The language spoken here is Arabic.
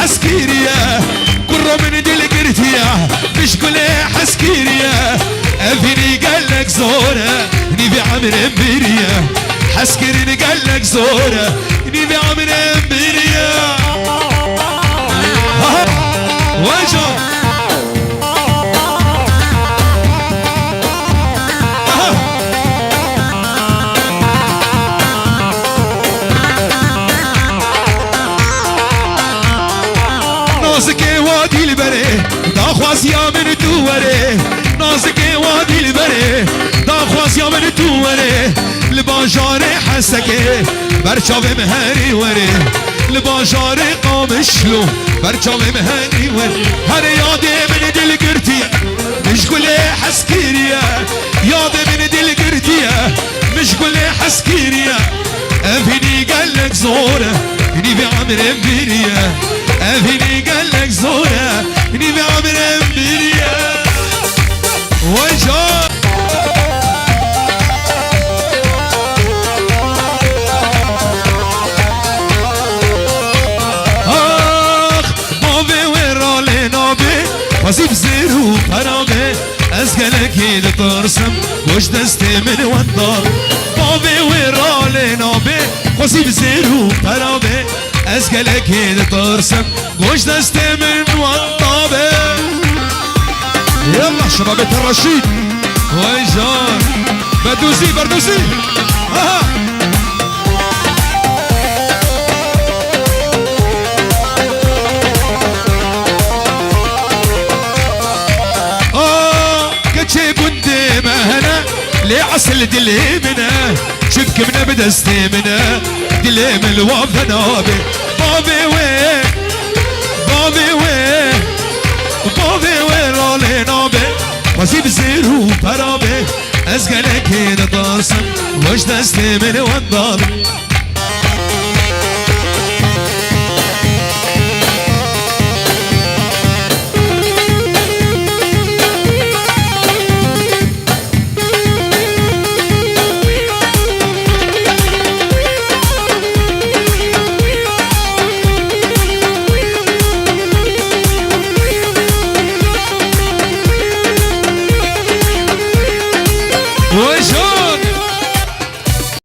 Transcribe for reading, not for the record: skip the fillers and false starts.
حسكيريا كرة من دي القرتيا مش كله حسكيريا أفيني قالك زورة نبي عمر امبريا حسكرني قالك زورة نبي عمر امبريا وجه نازك وادي البري داخواز يا من دوره نازك وادي البري داخواز يا من دوره لباجار حسكه برچاو مهری وره لباجار قامشلو برچاو مهری وره هر یاد من دل گرتیه مش گله حسکیریه یاد من دل گرتیه مش گله حسکیریه افینی قلق زوره اینی به عمرم بیریه افینی قلق زوره اینی به عمرم بیریه وجه وزيب زيرو برامي أزقلك لطرسم وش دستي من وندار بابي ورالي نابي وزيب زيرو برامي أزقلك لطرسم وش دستي من وندار يلا شباب الرشيد ويجار بردوسي بردوسي لعسل دليمنا شبك من بدستي منا دليم الوفنابي بابي وين بابي وين بابي وين رالي نابي وزيب زيرو برابي ازقلك هنا طارسم وش دستي من وندابي